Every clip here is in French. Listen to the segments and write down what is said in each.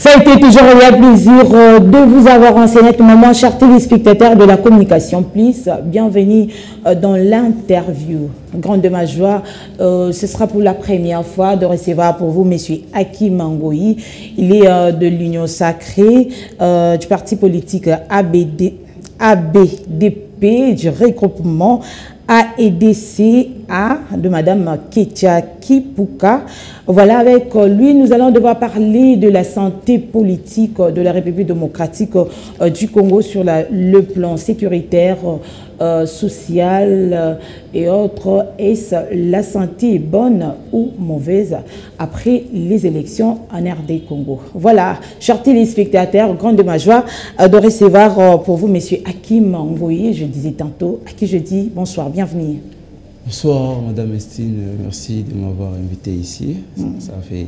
C'était toujours un plaisir de vous avoir en ce moment, chers téléspectateurs de la communication plus. Bienvenue dans l'interview. Grande de ma joie, ce sera pour la première fois de recevoir pour vous M. Hakim Ngoyi. Il est de l'Union Sacrée, du parti politique ABDP, du regroupement AEDCA de Madame Ketia Kipuka. Voilà, avec lui, nous allons devoir parler de la santé politique de la République démocratique du Congo sur le plan sécuritaire, social et autres. Est-ce la santé bonne ou mauvaise après les élections en RD Congo? Voilà, chers téléspectateurs, grande de ma joie de recevoir pour vous M. Hakim Ngoyi. Je disais tantôt, à qui je dis bonsoir, bienvenue. Bonsoir Madame Estine, merci de m'avoir invité ici. Ça fait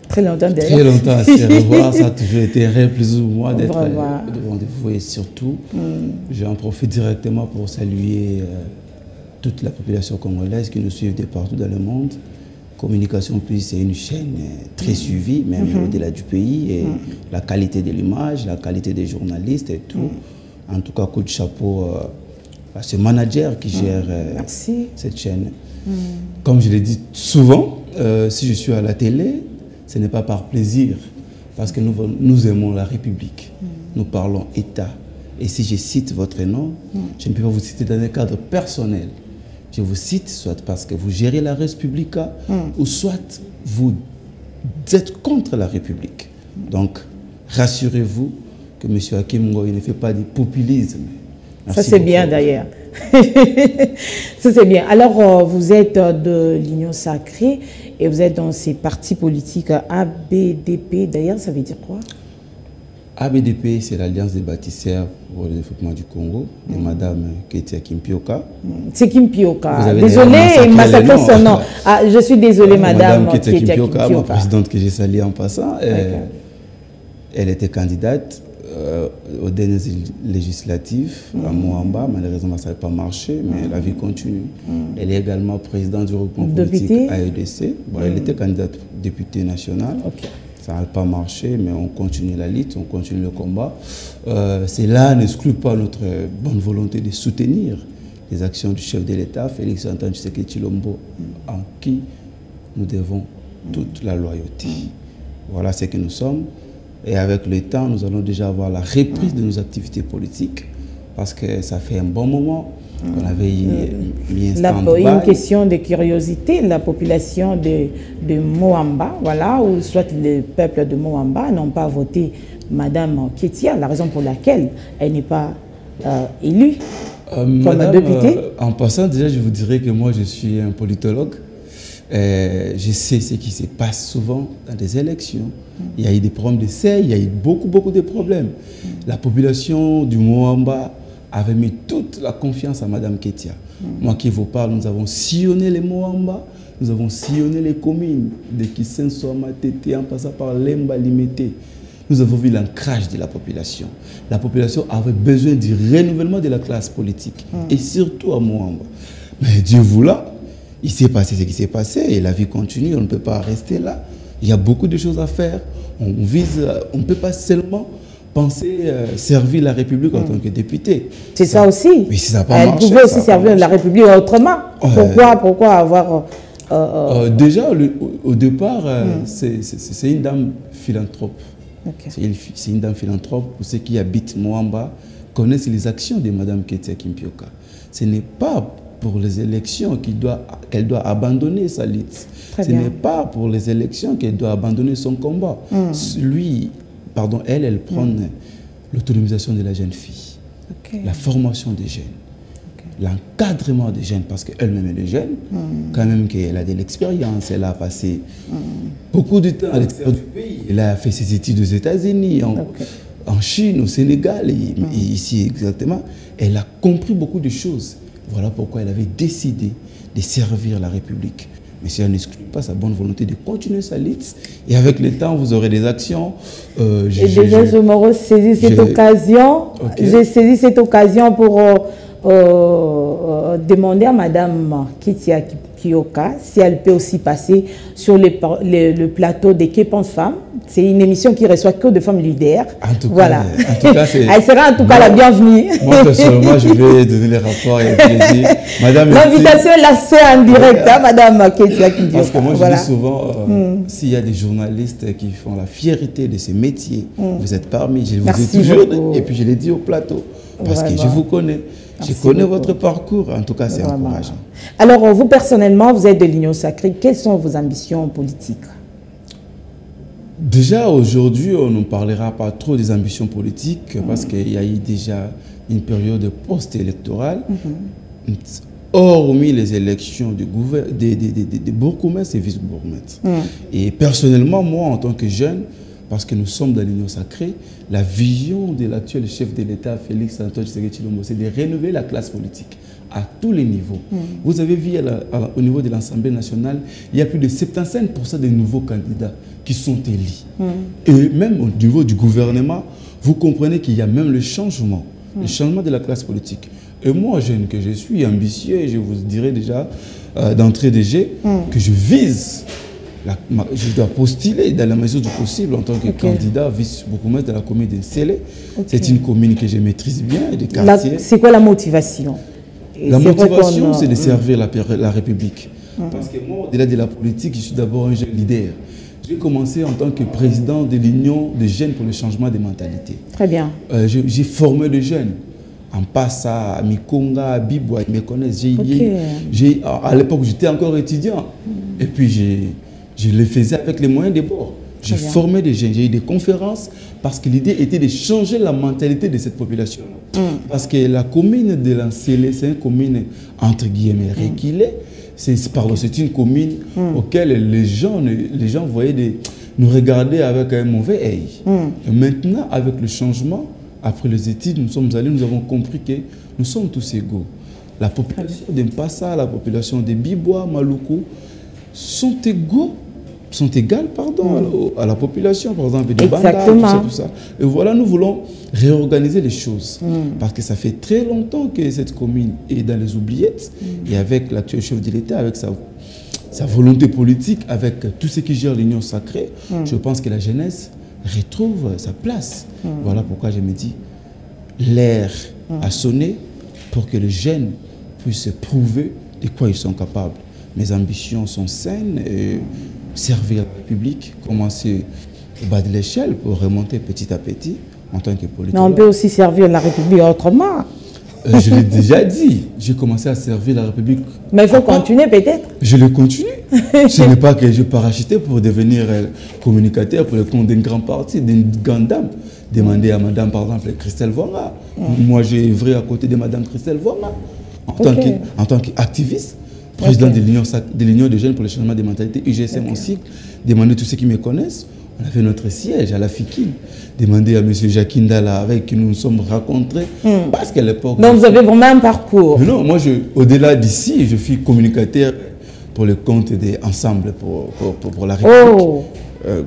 très longtemps Très longtemps à se revoir, ça a toujours été un rêve plus ou moins d'être devant vous et surtout, j'en profite directement pour saluer toute la population congolaise qui nous suit de partout dans le monde. Communication Plus, c'est une chaîne très suivie, même au-delà du pays, et la qualité de l'image, la qualité des journalistes et tout. En tout cas, coup de chapeau à ce manager qui gère cette chaîne. Comme je l'ai dit souvent, si je suis à la télé, ce n'est pas par plaisir, parce que nous aimons la République. Nous parlons État. Et si je cite votre nom, je ne peux pas vous citer dans un cadre personnel. Je vous cite soit parce que vous gérez la République, ou soit vous êtes contre la République. Donc, rassurez-vous que M. Hakim Ngoyi ne fait pas du populisme. Merci. Ça, c'est bien d'ailleurs. Ça, c'est bien. Alors, vous êtes de l'Union Sacrée et vous êtes dans ces partis politiques ABDP. D'ailleurs, ça veut dire quoi? ABDP, c'est l'Alliance des bâtisseurs pour le développement du Congo, de Mme Ketia Kimpioka. C'est Kimpioka. Désolée, massacre son nom. Ah, je suis désolée, Madame Ketia Kimpioka, ma présidente que j'ai saluée en passant. Elle était candidate aux dernières législatives à Moamba. Malheureusement, ça n'a pas marché, mais la vie continue. Elle est également présidente du regroupement politique AEDC. Bon, elle était candidate députée nationale. Ça n'a pas marché, mais on continue la lutte, on continue le combat. Cela n'exclut pas notre bonne volonté de soutenir les actions du chef de l'État, Félix Antoine Tshisekedi Tshilombo, en qui nous devons toute la loyauté. Voilà ce que nous sommes. Et avec le temps, nous allons déjà avoir la reprise de nos activités politiques, parce que ça fait un bon moment qu'on avait mis un stand-by. Une question de curiosité, la population de Moamba, voilà, ou soit le peuple de Moamba n'ont pas voté Madame Ketia, la raison pour laquelle elle n'est pas élue comme députée. En passant, déjà, je vous dirais que moi, je suis un politologue. Je sais ce qui se passe souvent dans des élections. Il y a eu des problèmes d'essai, il y a eu beaucoup de problèmes. La population du Moamba avait mis toute la confiance à Mme Ketia. Moi qui vous parle, nous avons sillonné les Moamba, nous avons sillonné les communes de Kisenso, Matete, en passant par Lemba, Limete. Nous avons vu l'ancrage de la population. La population avait besoin du renouvellement de la classe politique, et surtout à Moamba. Mais Dieu voulant, il s'est passé ce qui s'est passé et la vie continue, on ne peut pas rester là. Il y a beaucoup de choses à faire. On ne peut pas seulement penser servir la République en tant que député. C'est ça aussi. Mais si ça n'a pas marché, elle pouvait aussi servir la République autrement. Pourquoi avoir... Déjà, au départ, c'est une dame philanthrope. C'est une dame philanthrope. Pour ceux qui habitent Moamba, connaissent les actions de Mme Ketia Kimpioka. Ce n'est pas pour les élections qu'elle doit abandonner sa lutte. Ce n'est pas pour les élections qu'elle doit abandonner son combat. Elle prend l'autonomisation de la jeune fille, la formation des jeunes. l'encadrement des jeunes, parce qu'elle-même est jeune, quand même qu'elle a de l'expérience, elle a passé beaucoup de temps à l'extérieur du pays. Elle a fait ses études aux États-Unis, en Chine, au Sénégal, et ici exactement. Elle a compris beaucoup de choses. Voilà pourquoi elle avait décidé de servir la République. Mais cela n'exclut pas sa bonne volonté de continuer sa liste. Et avec le temps, vous aurez des actions. Je me saisis cette occasion. J'ai saisi cette occasion pour demander à Madame Kitia Kioka si elle peut aussi passer sur le plateau de Que pense Femme. C'est une émission qui reçoit que de femmes leaders. En tout voilà. Cas, elle sera en tout cas la bienvenue. Moi, personnellement, je vais donner les rapports et plaisir. L'invitation est là, c'est en direct, hein, Madame Kitia Kioka. Parce que moi, je dis souvent, s'il y a des journalistes qui font la fierté de ces métiers, vous êtes parmi. Je vous ai toujours dit, et puis je l'ai dit au plateau, parce que je vous connais. Je connais votre parcours, en tout cas c'est encourageant. Alors vous personnellement, vous êtes de l'Union Sacrée, quelles sont vos ambitions politiques? Déjà aujourd'hui, on ne parlera pas trop des ambitions politiques parce qu'il y a eu déjà une période post-électorale, hormis les élections de bourgmestres et vice-bourgmestres. Et personnellement, moi en tant que jeune, parce que nous sommes dans l'Union Sacrée, la vision de l'actuel chef de l'État, Félix Antoine Tshisekedi Tshilombo, c'est de rénover la classe politique à tous les niveaux. Vous avez vu au niveau de l'Assemblée nationale, il y a plus de 75% de nouveaux candidats qui sont élus. Et même au niveau du gouvernement, vous comprenez qu'il y a même le changement de la classe politique. Et moi, jeune que je suis, ambitieux, et je vous dirais déjà d'entrée de jeu que je vise. Je dois postuler dans la mesure du possible en tant que candidat vice-bourgmestre de la commune de Nsele. C'est une commune que je maîtrise bien et des quartiers. C'est quoi la motivation? La motivation, c'est de servir la République. Parce que moi, au-delà de la politique, je suis d'abord un jeune leader. J'ai commencé en tant que président de l'Union des jeunes pour le changement des mentalités. Très bien. J'ai formé des jeunes. En Passa, à Mikonga, à Bibwa, ils me connaissent. À l'époque, j'étais encore étudiant. Et puis, je le faisais avec les moyens des bords. J'ai formé des jeunes, j'ai eu des conférences parce que l'idée était de changer la mentalité de cette population. Parce que la commune de l'Ansele, c'est une commune entre guillemets reculée. C'est une commune auquel les gens voyaient nous regarder avec un mauvais œil. Et maintenant, avec le changement, après les études, nous sommes allés, nous avons compris que nous sommes tous égaux. La population de Mpassa, la population de Bibwa, Maluku, sont égales à la population, par exemple, de Banda, tout ça. Et voilà, nous voulons réorganiser les choses. Parce que ça fait très longtemps que cette commune est dans les oubliettes. Et avec l'actuel chef de l'État, avec sa volonté politique, avec tout ce qui gère l'Union Sacrée, je pense que la jeunesse retrouve sa place. Voilà pourquoi je me dis, l'heure a sonné pour que les jeunes puissent prouver de quoi ils sont capables. Mes ambitions sont saines, servir la République, commencer au bas de l'échelle pour remonter petit à petit en tant que politique. Mais on peut aussi servir la République autrement. Je l'ai déjà dit, j'ai commencé à servir la République. Mais il faut continuer peut-être. Je le continue. Ce n'est pas que je parachutais pour devenir communicateur pour le compte d'une grande partie, d'une grande dame. Demandez à madame, par exemple, Christelle Vonga. Moi, j'ai œuvré à côté de madame Christelle Vonga en tant qu'activiste. Président de l'Union des jeunes pour le changement des mentalités, UGSM aussi, demandez tous ceux qui me connaissent. On avait notre siège à la FIKIN. Demandez à M. Jacques Ndala avec qui nous nous sommes rencontrés. Parce qu'à l'époque... Donc vous avez vraiment un parcours. Mais non, moi, au-delà d'ici, je suis communicateur pour le compte des ensembles pour la République. Oh.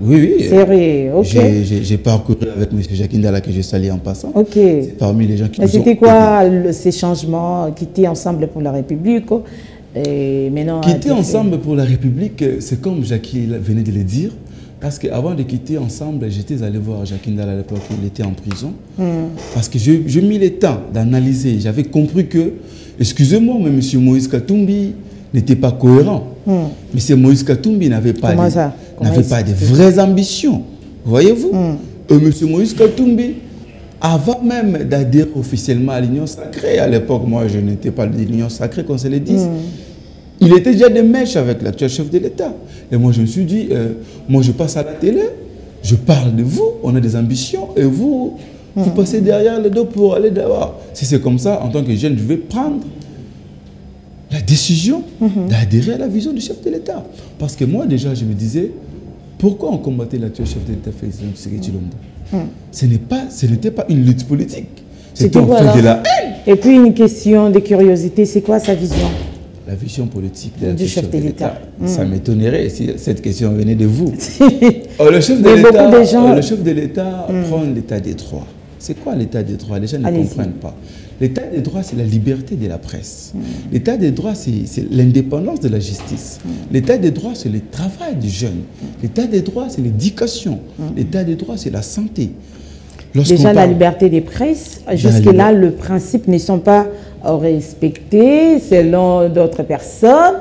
Oui. Sérieux, ok. J'ai parcouru avec M. Jacques Ndala que je salue en passant. Ok. C'est parmi les gens qui Mais c'était quoi ces changements, quitter ensemble pour la République? Et maintenant, quitter ensemble pour la République, c'est comme Jackie venait de le dire, parce qu'avant de quitter ensemble, j'étais allé voir Jackie Ndala à l'époque où il était en prison, parce que j'ai mis le temps d'analyser, j'avais compris que, excusez-moi, mais M. Moïse Katumbi n'était pas cohérent. M. Moïse Katumbi n'avait pas de vraies ambitions, voyez-vous. M. Moïse Katumbi, avant même d'adhérer officiellement à l'Union Sacrée, à l'époque, moi, je n'étais pas de l'Union Sacrée, qu'on se le dise, il était déjà des mèches avec l'actuel chef de l'État. Et moi, je me suis dit, moi, je passe à la télé, je parle de vous, on a des ambitions, et vous passez derrière le dos pour aller d'abord. Si c'est comme ça, en tant que jeune, je vais prendre décision d'adhérer à la vision du chef de l'État. Parce que moi, déjà, je me disais, pourquoi on combattait l'actuel chef de l'État, Félix Tshisekedi Tshilombo? Ce n'était pas une lutte politique. C'était en fait de la haine. Et puis une question de curiosité, c'est quoi sa vision? La vision politique du chef de l'État. Ça m'étonnerait si cette question venait de vous. Le chef de l'État prend l'état des droits. C'est quoi l'état des droits? Les gens ne comprennent pas. L'état des droits, c'est la liberté de la presse. L'état des droits, c'est l'indépendance de la justice. L'état des droits, c'est le travail du jeune. L'état des droits, c'est l'éducation. L'état des droits, c'est la santé. Déjà, la liberté des presses, jusque-là, le principe ne sont pas respectés selon d'autres personnes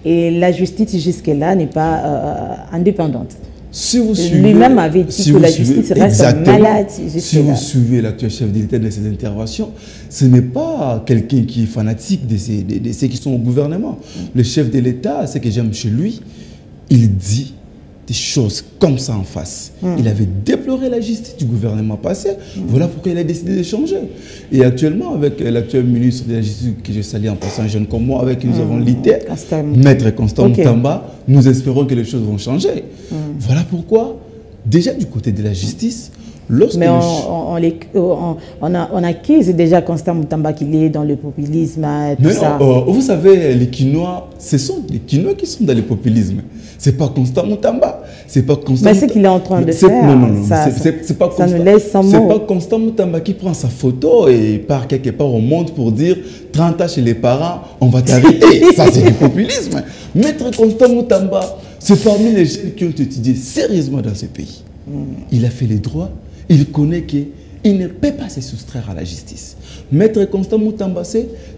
et la justice, jusque-là, n'est pas indépendante. Si vous suivez, lui-même avait dit que la justice reste malade. Si vous suivez l'actuel chef de l'État dans ses interventions, ce n'est pas quelqu'un qui est fanatique de ceux qui sont au gouvernement. Le chef de l'État, ce que j'aime chez lui, il dit des choses comme ça en face. Il avait déploré la justice du gouvernement passé. Voilà pourquoi il a décidé de changer. Et actuellement, avec l'actuel ministre de la Justice, que je salue en passant, jeune comme moi, avec qui nous avons lutté, Maître Constant Moutamba, nous espérons que les choses vont changer. Voilà pourquoi, déjà du côté de la justice, mais on accuse déjà Constant Moutamba qu'il est dans le populisme, tout ça. Vous savez, les Quinois, ce sont les Quinois qui sont dans le populisme. Ce n'est pas Constant Moutamba. C'est pas Constant. Mais ce qu'il est en train de faire, ça nous laisse sans mots. C'est pas Constant Moutamba qui prend sa photo et part quelque part au monde pour dire 30 ans chez les parents, on va t'arrêter. Ça, c'est du populisme. Maître Constant Moutamba, c'est parmi les jeunes qui ont étudié sérieusement dans ce pays. Il a fait les droits. Il connaît qu'il ne peut pas se soustraire à la justice. Maître Constant Moutamba,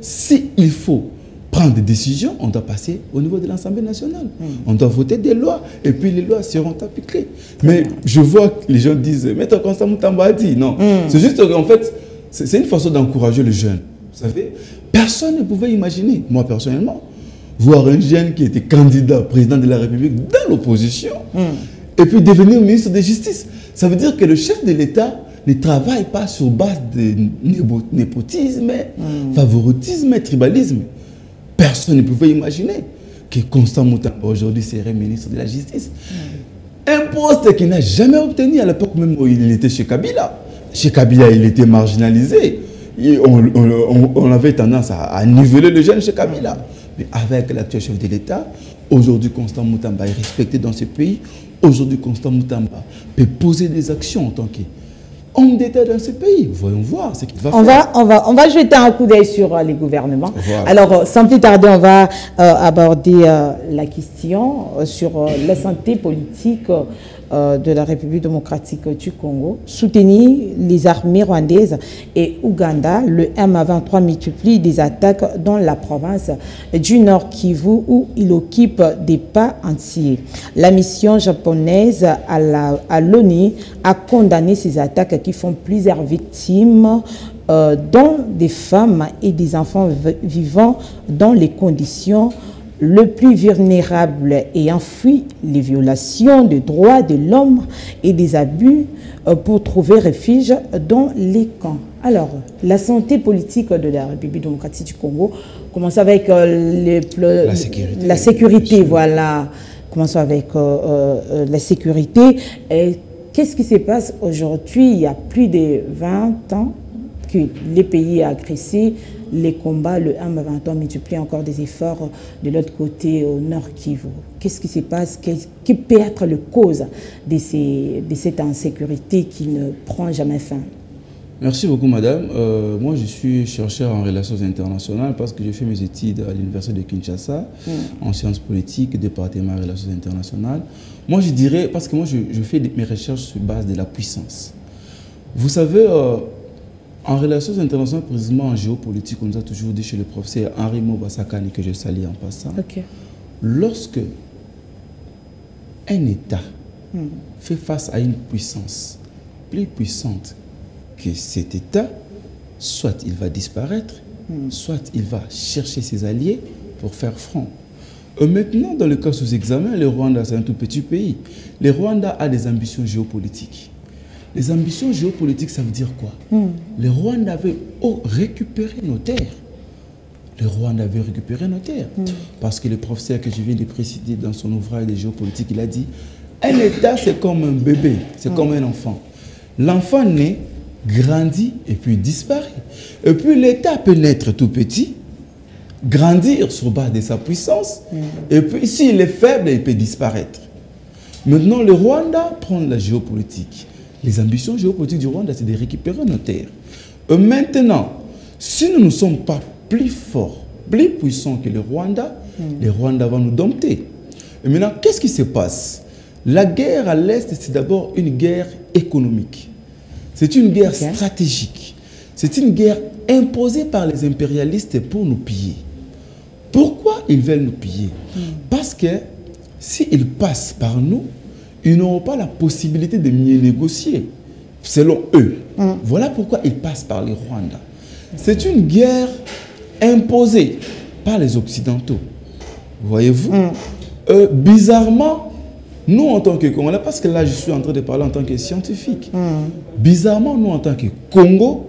s'il faut prendre des décisions, on doit passer au niveau de l'Assemblée nationale. On doit voter des lois et puis les lois seront appliquées. Mais je vois que les gens disent, Maître Constant Moutamba a dit, non. C'est juste qu'en fait, c'est une façon d'encourager les jeunes. Vous savez, personne ne pouvait imaginer, moi personnellement, voir un jeune qui était candidat président de la République dans l'opposition et puis devenir ministre de Justice. Ça veut dire que le chef de l'État ne travaille pas sur base de népotisme, favoritisme, tribalisme. Personne ne pouvait imaginer que Constant Moutamba aujourd'hui serait ministre de la Justice. Un poste qu'il n'a jamais obtenu à l'époque même où il était chez Kabila. Chez Kabila, il était marginalisé. Et on avait tendance à niveler le jeune chez Kabila. Mais avec l'actuel chef de l'État, aujourd'hui Constant Moutamba est respecté dans ce pays. Aujourd'hui, Constant Moutamba peut poser des actions en tant qu'homme d'État dans ce pays. Voyons voir ce qu'il va faire. On va jeter un coup d'œil sur les gouvernements. Voilà. Alors, sans plus tarder, on va aborder la question sur la santé politique de la République démocratique du Congo. Soutenir les armées rwandaises et Ouganda, le M23 multiplie des attaques dans la province du Nord Kivu où il occupe des pas entiers. La mission japonaise à l'ONU a condamné ces attaques qui font plusieurs victimes dont des femmes et des enfants vivant dans les conditions le plus vulnérable et enfuit les violations des droits de l'homme et des abus pour trouver refuge dans les camps. Alors, la santé politique de la République démocratique du Congo, commençons avec la sécurité, voilà. Commençons avec la sécurité. Qu'est-ce qui se passe aujourd'hui? Il y a plus de 20 ans que les pays ont agressé les combats, le M23 multiplie encore des efforts de l'autre côté au nord Kivu. Qu'est-ce qui se passe? Qui peut être la cause de cette insécurité qui ne prend jamais fin? Merci beaucoup, madame. Moi, je suis chercheur en relations internationales parce que j'ai fait mes études à l'université de Kinshasa, en sciences politiques, département relations internationales. Moi, je dirais, parce que moi, je fais mes recherches sur base de la puissance. Vous savez, en relations internationales, précisément en géopolitique, on nous a toujours dit chez le professeur Henri Mobasakani, que je salue en passant, lorsque un État fait face à une puissance plus puissante que cet État, soit il va disparaître, soit il va chercher ses alliés pour faire front. Maintenant, dans le cas sous examen, le Rwanda, c'est un tout petit pays. Le Rwanda a des ambitions géopolitiques. Les ambitions géopolitiques, ça veut dire quoi? Le Rwanda veut récupérer nos terres. le Rwanda veut récupérer nos terres. Parce que le professeur que je viens de préciser dans son ouvrage de géopolitique, il a dit, un État, c'est comme un bébé, c'est comme un enfant. L'enfant naît, grandit et puis disparaît. Et puis l'État peut naître tout petit, grandir sur base de sa puissance, et puis s'il est faible, il peut disparaître. Maintenant, le Rwanda prend la géopolitique. Les ambitions géopolitiques du Rwanda, c'est de récupérer nos terres. Et maintenant, si nous ne sommes pas plus forts, plus puissants que le Rwanda va nous dompter. Et maintenant, qu'est-ce qui se passe? La guerre à l'Est, c'est d'abord une guerre économique. C'est une guerre stratégique. C'est une guerre imposée par les impérialistes pour nous piller. Pourquoi ils veulent nous piller? Parce que s'ils passent par nous, ils n'auront pas la possibilité de mieux négocier, selon eux. Voilà pourquoi ils passent par les Rwandais. C'est une guerre imposée par les Occidentaux. Voyez-vous? Bizarrement, nous en tant que Congolais, parce que là je suis en train de parler en tant que scientifique, bizarrement, nous en tant que Congo,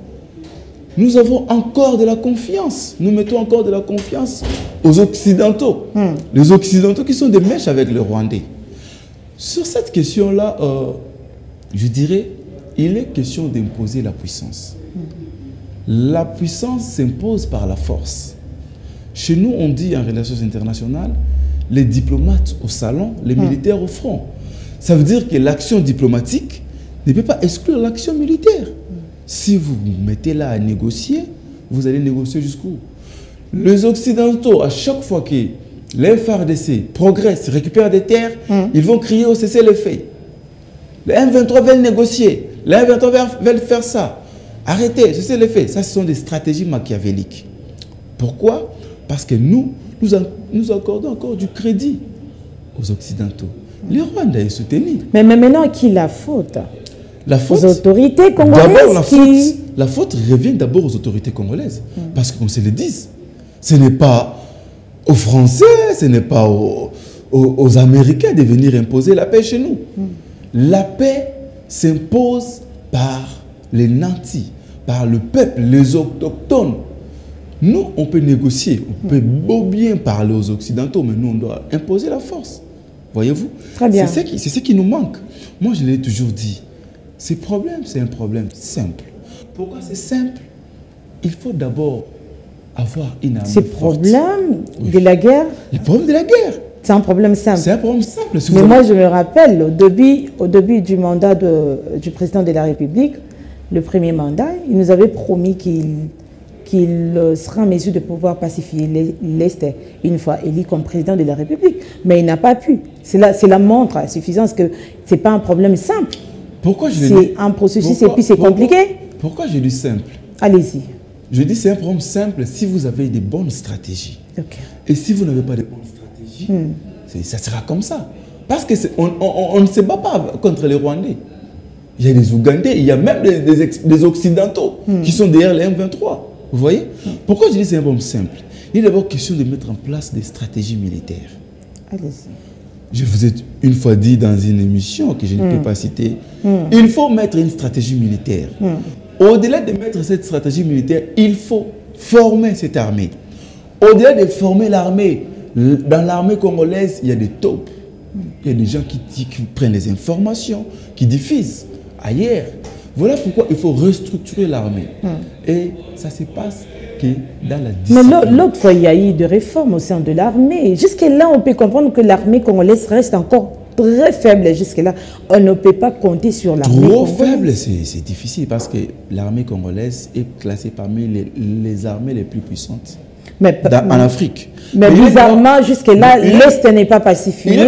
nous avons encore de la confiance. Nous mettons encore de la confiance aux Occidentaux. Les Occidentaux qui sont des mèches avec les Rwandais. Sur cette question-là, je dirais, il est question d'imposer la puissance. La puissance s'impose par la force. Chez nous, on dit en relations internationales, les diplomates au salon, les militaires au front. Ça veut dire que l'action diplomatique ne peut pas exclure l'action militaire. Si vous vous mettez là à négocier, vous allez négocier jusqu'où? Les Occidentaux, à chaque fois que les FARDC progressent, récupèrent des terres, ils vont crier au cessez-le-feu. Les M23 veulent négocier, les M23 veulent faire ça. Arrêtez, cessez-le-feu. Ça, ce sont des stratégies machiavéliques. Pourquoi? Parce que nous accordons encore du crédit aux Occidentaux. Les Rwandais est soutenu. Mais maintenant, qui la faute? La faute, aux autorités congolaises. La faute revient d'abord aux autorités congolaises. Parce que, comme se le disent, ce n'est pas aux Français, ce n'est pas aux Américains de venir imposer la paix chez nous. La paix s'impose par les nantis, par le peuple, les autochtones. Nous, on peut négocier, on peut beau bien parler aux Occidentaux, mais nous, on doit imposer la force. Voyez-vous? Très bien. C'est ce qui nous manque. Moi, je l'ai toujours dit. Ce problème, c'est un problème simple. Pourquoi c'est simple? Il faut d'abord avoir une armée forte. Ce problème de la guerre? Le problème de la guerre. C'est un problème simple. C'est un problème simple. Mais moi, je me rappelle, au début du mandat du président de la République, le premier mandat, il nous avait promis qu'il sera en mesure de pouvoir pacifier l'Est une fois élu comme président de la République. Mais il n'a pas pu. C'est la montre à suffisance que ce n'est pas un problème simple. Pourquoi je dis? C'est un processus et puis c'est compliqué. Pourquoi je dis simple? Allez-y. Je dis c'est un problème simple si vous avez des bonnes stratégies. Et si vous n'avez pas de bonnes stratégies, ça sera comme ça. Parce qu'on ne se bat pas contre les Rwandais. Il y a des Ougandais, il y a même des Occidentaux qui sont derrière les M23. Vous voyez? Pourquoi je dis c'est un problème simple? Il est d'abord question de mettre en place des stratégies militaires. Allez-y. Je vous ai une fois dit dans une émission que je ne peux pas citer, il faut mettre une stratégie militaire. Au-delà de mettre cette stratégie militaire, il faut former cette armée. Au-delà de former l'armée, dans l'armée congolaise, il y a des taupes. Il y a des gens qui prennent les informations, qui diffusent ailleurs. Voilà pourquoi il faut restructurer l'armée. Et ça se passe que dans la discipline. Mais l'autre fois, il y a eu des réformes au sein de l'armée. Jusque-là, on peut comprendre que l'armée congolaise reste encore très faible. Jusque-là, on ne peut pas compter sur l'armée congolaise. Trop faible, c'est difficile parce que l'armée congolaise est classée parmi les armées les plus puissantes en Afrique. Mais bizarrement, jusque-là, l'Est n'est pas pacifié.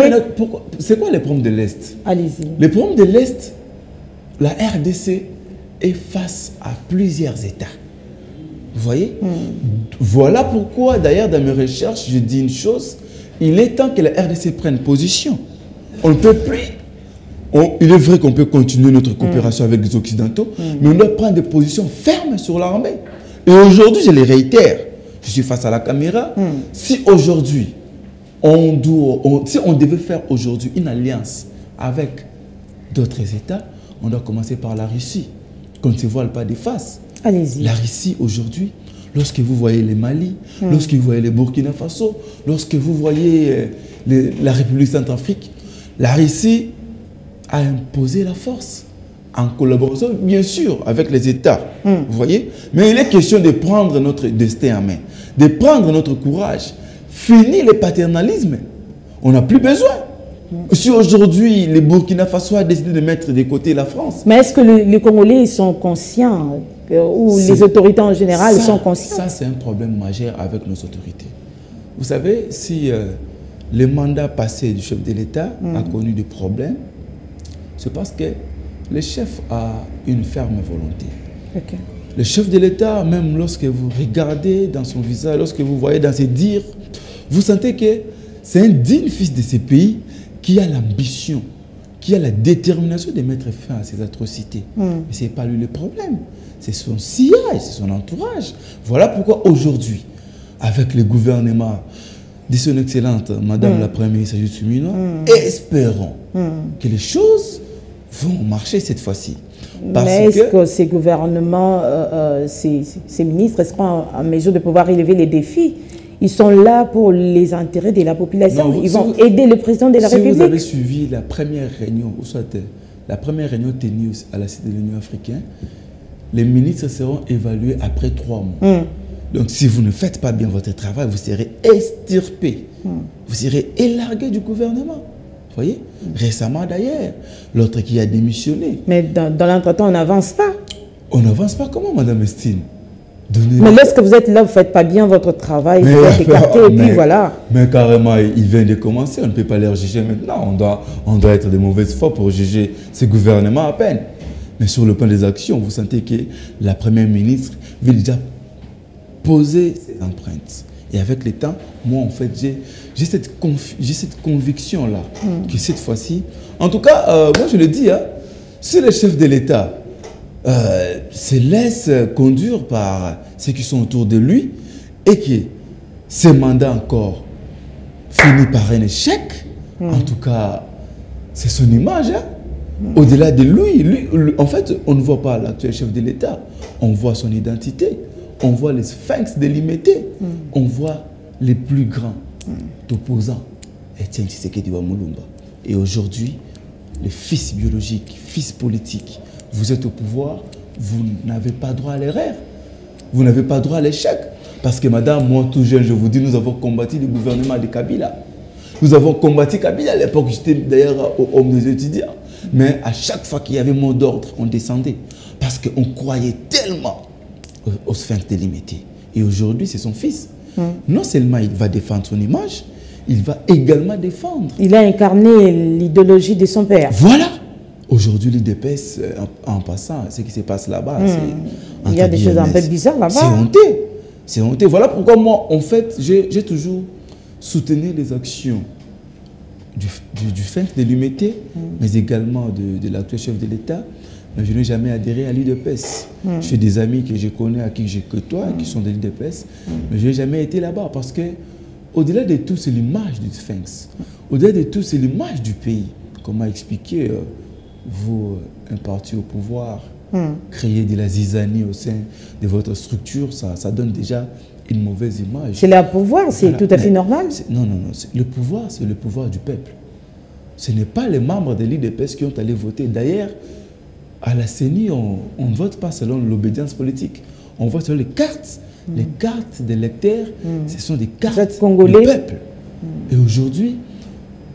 C'est quoi les problèmes de l'Est? Allez-y. Les problèmes de l'Est, la RDC est face à plusieurs États. Vous voyez? Voilà pourquoi, d'ailleurs, dans mes recherches, je dis une chose. Il est temps que la RDC prenne position. On ne peut plus. Il est vrai qu'on peut continuer notre coopération avec les Occidentaux, mais on doit prendre des positions fermes sur l'armée. Et aujourd'hui, je les réitère. Je suis face à la caméra. Si aujourd'hui, si on devait faire aujourd'hui une alliance avec d'autres États, on doit commencer par la Russie, qu'on ne se voile pas des faces. Allez-y. La Russie, aujourd'hui, lorsque vous voyez le Mali, lorsque vous voyez le Burkina Faso, lorsque vous voyez la République centrafrique, la Russie a imposé la force, en collaboration, bien sûr, avec les États. Vous voyez? Mais il est question de prendre notre destin en main, de prendre notre courage, finir le paternalisme. On n'a plus besoin. Si aujourd'hui, le Burkina Faso a décidé de mettre de côté la France. Mais est-ce que les Congolais sont conscients, ou les autorités en général sont conscientes? Ça, c'est un problème majeur avec nos autorités. Vous savez, si le mandat passé du chef de l'État a connu des problèmes, c'est parce que le chef a une ferme volonté. Okay. Le chef de l'État, même lorsque vous regardez dans son visage, lorsque vous voyez dans ses dires, vous sentez que c'est un digne fils de ce pays qui a l'ambition, qui a la détermination de mettre fin à ces atrocités. Mais ce n'est pas lui le problème, c'est son sillage, c'est son entourage. Voilà pourquoi aujourd'hui, avec le gouvernement de son excellente Madame la Première ministre Judith Suminwa, espérons que les choses vont marcher cette fois-ci. Mais est-ce que ces gouvernements, ces ministres seront en mesure de pouvoir relever les défis? Ils sont là pour les intérêts de la population. Ils vont aider le président de la République. Si vous avez suivi la première réunion, ou soit la première réunion tenue à la Cité de l'Union africaine, les ministres seront évalués après 3 mois. Donc si vous ne faites pas bien votre travail, vous serez extirpé. Vous serez élargué du gouvernement. Vous voyez? Récemment d'ailleurs, l'autre qui a démissionné. Mais dans l'entretemps, on n'avance pas. On n'avance pas comment, Madame Estine? Mais lorsque vous êtes là, vous ne faites pas bien votre travail, vous êtes écarté et puis voilà. Mais carrément, il vient de commencer, on ne peut pas les juger maintenant. On doit être de mauvaise foi pour juger ce gouvernement à peine. Mais sur le plan des actions, vous sentez que la Première ministre veut déjà poser ses empreintes. Et avec le temps, moi en fait, j'ai cette conviction-là, que cette fois-ci, en tout cas, moi je le dis, hein, si le chef de l'État se laisse conduire par ceux qui sont autour de lui et que ce mandat encore finit par un échec, en tout cas, c'est son image. Hein. Au-delà de lui, en fait, on ne voit pas l'actuel chef de l'État, on voit son identité, on voit les sphinx délimités, on voit les plus grands opposants, Etienne Tshisekedi Mulumba. Et aujourd'hui, les fils biologiques, fils politiques, vous êtes au pouvoir, vous n'avez pas droit à l'erreur. Vous n'avez pas droit à l'échec. Parce que madame, moi tout jeune, je vous dis, nous avons combattu le gouvernement de Kabila. Nous avons combattu Kabila à l'époque, j'étais d'ailleurs au homme des étudiants. Mais à chaque fois qu'il y avait mot d'ordre, on descendait. Parce qu'on croyait tellement au sphinx délimité. Et aujourd'hui, c'est son fils. Non seulement il va défendre son image, il va également défendre. Il a incarné l'idéologie de son père. Voilà. Aujourd'hui, l'UDPS, en passant, ce qui se passe là-bas, il y a des choses un peu bizarres là-bas. C'est honteux. C'est honteux. Voilà pourquoi moi, en fait, j'ai toujours soutenu les actions du FENC de l'UMT, mais également de l'actuel chef de l'État. Mais je n'ai jamais adhéré à l'UDPS. J'ai des amis que je connais, à qui je côtoie, qui sont de l'UDPS, mais je n'ai jamais été là-bas parce que, au-delà de tout, c'est l'image du FENC. Au-delà de tout, c'est l'image du pays. Comment expliquer vous, un parti au pouvoir, créer de la zizanie au sein de votre structure, ça donne déjà une mauvaise image. C'est le pouvoir, c'est tout à fait normal. Non, non, non. Le pouvoir, c'est le pouvoir du peuple. Ce n'est pas les membres de l'UDPS qui ont allé voter. D'ailleurs, à la CENI, on ne vote pas selon l'obédience politique. On vote selon les cartes. Les cartes des lecteurs, ce sont des cartes du peuple. Et aujourd'hui,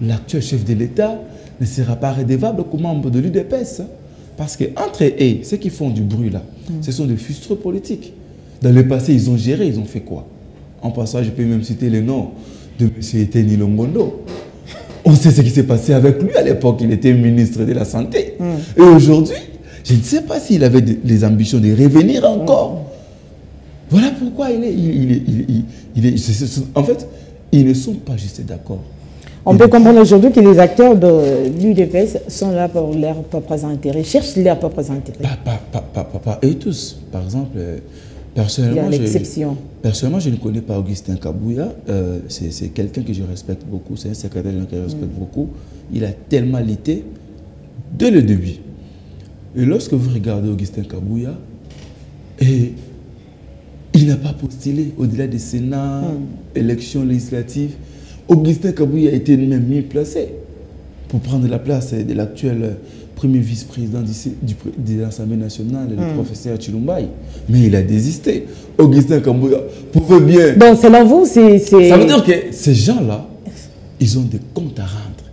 l'actuel chef de l'État ne sera pas redevable comme membre de l'UDPS. Parce qu'entre eux, ceux qui font du bruit là, ce sont des frustrés politiques. Dans le passé, ils ont géré, ils ont fait quoi? En passant, je peux même citer le nom de M. Eteni Longondo. On sait ce qui s'est passé avec lui à l'époque, il était ministre de la Santé. Et aujourd'hui, je ne sais pas s'il avait des ambitions de revenir encore. Voilà pourquoi en fait, ils ne sont pas juste d'accord. On peut comprendre aujourd'hui que les acteurs de l'UDPS sont là pour leurs propres intérêts, cherchent leurs propres intérêts. Pas et tous. Par exemple, personnellement, je ne connais pas Augustin Kabouya. C'est quelqu'un que je respecte beaucoup. C'est un secrétaire que je respecte beaucoup. Il a tellement lutté dès le début. Et lorsque vous regardez Augustin Kabouya, il n'a pas va postuler au-delà des Sénats, élections législatives. Augustin Kabouya a été même mieux placé pour prendre la place de l'actuel premier vice-président de l'Assemblée nationale, le professeur Chilumbaï. Mais il a désisté. Augustin Kabouya pouvait bien... Donc, selon vous, c'est... Ça veut dire que ces gens-là, ils ont des comptes à rendre.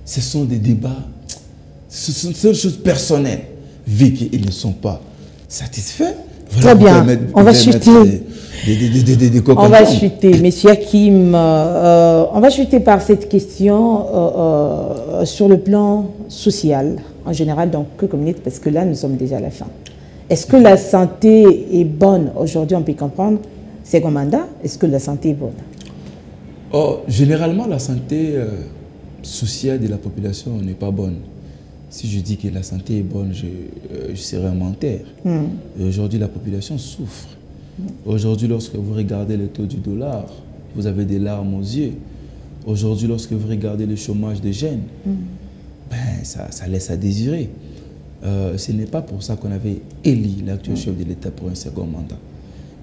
Ce sont des débats, ce sont des choses personnelles. Vu qu'ils ne sont pas satisfaits, voilà, très bien, on va chuter. On va chuter, Monsieur Hakim. On va chuter par cette question sur le plan social, en général, donc que communiste, parce que là, nous sommes déjà à la fin. Est-ce que la santé est bonne aujourd'hui? On peut comprendre. C'est un mandat. Est-ce que la santé est bonne? Généralement, la santé sociale de la population n'est pas bonne. Si je dis que la santé est bonne, je serais un menteur. Et aujourd'hui, la population souffre. Aujourd'hui, lorsque vous regardez le taux du dollar, vous avez des larmes aux yeux. Aujourd'hui, lorsque vous regardez le chômage des jeunes, ben, ça laisse à désirer. Ce n'est pas pour ça qu'on avait élu l'actuel chef de l'État pour un second mandat.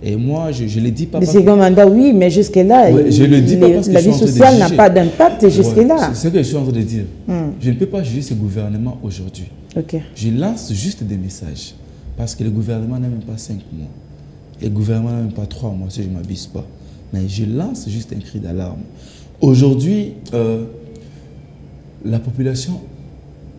Et moi, je ne le dis pas... Le second mandat, oui, mais jusque-là, ouais, la vie sociale n'a pas d'impact jusque-là. C'est ce que je suis en train de dire. Je ne peux pas juger ce gouvernement aujourd'hui. Okay. Je lance juste des messages. Parce que le gouvernement n'a même pas 5 mois. Le gouvernement n'a même pas 3 mois, si je ne m'abuse pas. Mais je lance juste un cri d'alarme. Aujourd'hui, la population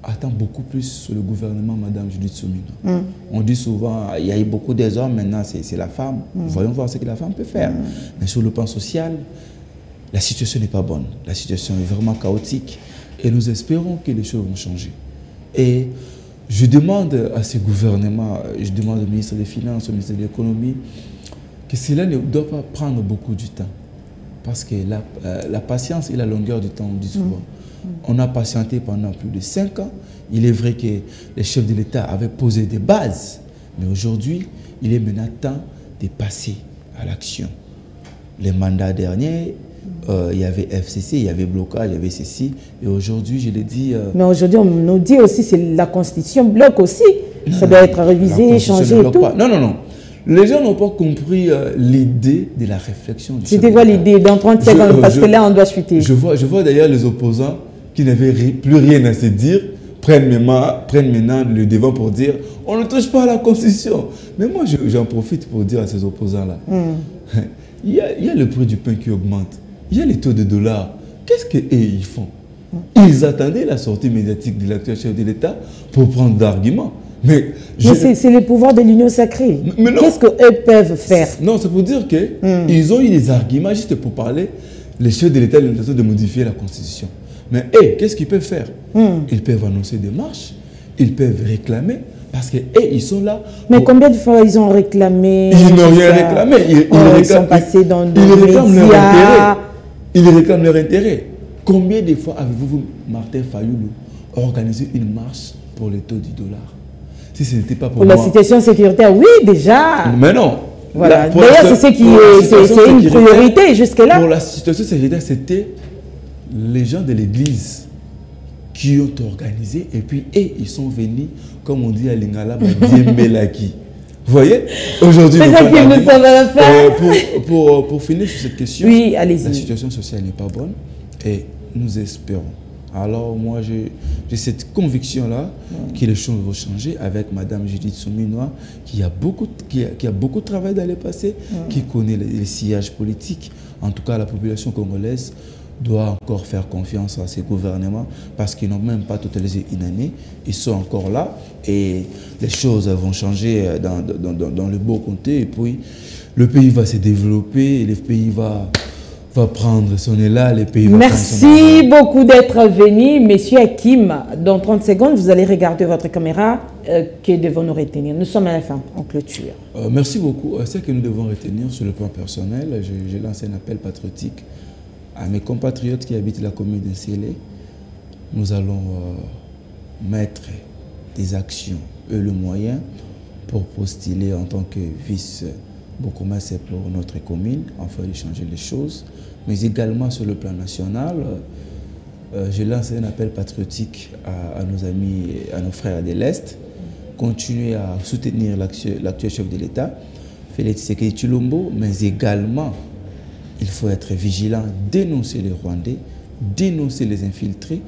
attend beaucoup plus sur le gouvernement, Madame Judith Suminwa. On dit souvent, il y a eu beaucoup des hommes, maintenant c'est la femme. Voyons voir ce que la femme peut faire. Mais sur le plan social, la situation n'est pas bonne. La situation est vraiment chaotique. Et nous espérons que les choses vont changer. Et je demande à ce gouvernement, je demande au ministre des Finances, au ministre de l'Économie, que cela ne doit pas prendre beaucoup de temps. Parce que la patience et la longueur du temps, on dit souvent. On a patienté pendant plus de 5 ans. Il est vrai que les chefs de l'État avaient posé des bases. Mais aujourd'hui, il est maintenant temps de passer à l'action. Les mandats derniers, il y avait FCC, il y avait blocage, il y avait ceci. Et aujourd'hui, je l'ai dit... Mais aujourd'hui, on nous dit aussi que la Constitution bloque aussi. Ça doit être révisé, changé et tout. Pas. Non, non, non. Les gens n'ont pas compris l'idée de la réflexion. C'était quoi l'idée dans 30 secondes? Parce que là, on doit chuter. Je vois d'ailleurs les opposants qui n'avaient plus rien à se dire, prennent maintenant le devant pour dire on ne touche pas à la Constitution. Mais moi, j'en profite pour dire à ces opposants-là, il y a le prix du pain qui augmente, il y a les taux de dollars. Qu'est-ce qu'ils font? Ils attendaient la sortie médiatique de l'actuel chef de l'État pour prendre d'arguments. Mais c'est le pouvoir de l'union sacrée. Qu'est-ce qu'eux peuvent faire? Non, c'est pour dire qu'ils ont eu des arguments juste pour parler, les chefs de l'État ont de modifier la Constitution. Mais qu'est-ce qu'ils peuvent faire? Ils peuvent annoncer des marches, ils peuvent réclamer, parce que ils sont là. Mais combien de fois ils ont réclamé? Ils n'ont rien réclamé. Ils sont passés dans des médias. Ils réclament leur intérêt. Combien de fois avez-vous, Martin Fayoulou, organisé une marche pour le taux du dollar? Si ce n'était pas pour la situation sécuritaire, oui, déjà. Mais non. Voilà. D'ailleurs, c'est une priorité jusque-là. Pour la situation sécuritaire, c'était les gens de l'église qui ont organisé et puis ils sont venus, comme on dit à Lingala, Diembelaki. Vous voyez? Aujourd'hui, pour finir sur cette question, oui, la situation sociale n'est pas bonne et nous espérons. Alors moi, j'ai cette conviction-là que les choses vont changer avec Madame Judith Suminwa, qui a beaucoup de travail dans le passé, qui connaît les sillages politiques. En tout cas, la population congolaise doit encore faire confiance à ces gouvernements parce qu'ils n'ont même pas totalisé une année. Ils sont encore là et les choses vont changer dans le beau côté. Et puis, le pays va se développer et le pays va prendre son élan, les pays vont Merci beaucoup d'être venu, Monsieur Hakim. Dans 30 secondes, vous allez regarder votre caméra. Que devons-nous retenir? Nous sommes à la fin, en clôture. Merci beaucoup. Ce que nous devons retenir sur le plan personnel, je lance un appel patriotique à mes compatriotes qui habitent la commune de Nsélé. Nous allons mettre des actions et le moyen pour postuler en tant que vice-bourgmestre pour notre commune, afin de changer les choses. Mais également sur le plan national, je lance un appel patriotique à nos amis, à nos frères de l'Est, continuer à soutenir l'actuel chef de l'État, Félix Tshisekedi Tshilombo, mais également, il faut être vigilant, dénoncer les Rwandais, dénoncer les infiltrés.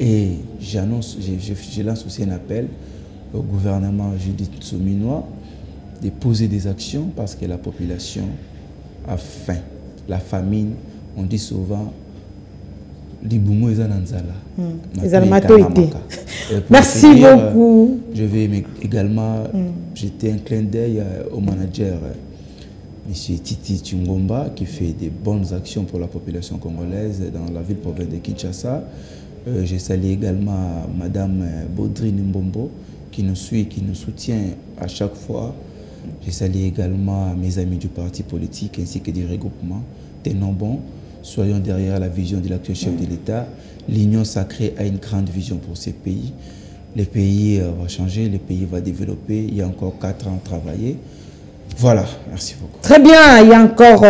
Et je lance aussi un appel au gouvernement Judith Suminwa de poser des actions parce que la population a faim. La famine, on dit souvent, merci beaucoup. Je vais également jeter un clin d'œil au manager M. Titi Tshungomba qui fait des bonnes actions pour la population congolaise dans la ville-province de Kinshasa. Je salue également Mme Baudrine Mbombo qui nous suit, qui nous soutient à chaque fois. Je salue également mes amis du parti politique ainsi que du regroupement. Tenons bon, soyons derrière la vision de l'actuel chef de l'État. L'Union sacrée a une grande vision pour ces pays. Le pays va changer, le pays va développer. Il y a encore 4 ans à travailler. Voilà, merci beaucoup. Très bien, il y a encore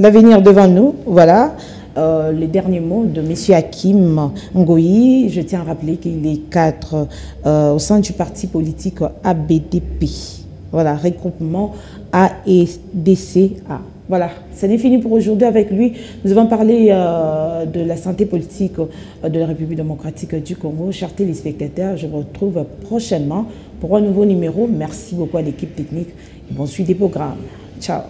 l'avenir devant nous. Voilà. Les derniers mots de M. Hakim Ngoyi. Je tiens à rappeler qu'il est cadre au sein du parti politique ABDP. Voilà, regroupement AEDCA. Voilà, ce n'est fini pour aujourd'hui avec lui. Nous avons parlé de la santé politique de la République démocratique du Congo. Chers téléspectateurs, je vous retrouve prochainement pour un nouveau numéro. Merci beaucoup à l'équipe technique et bon suite des programmes. Ciao.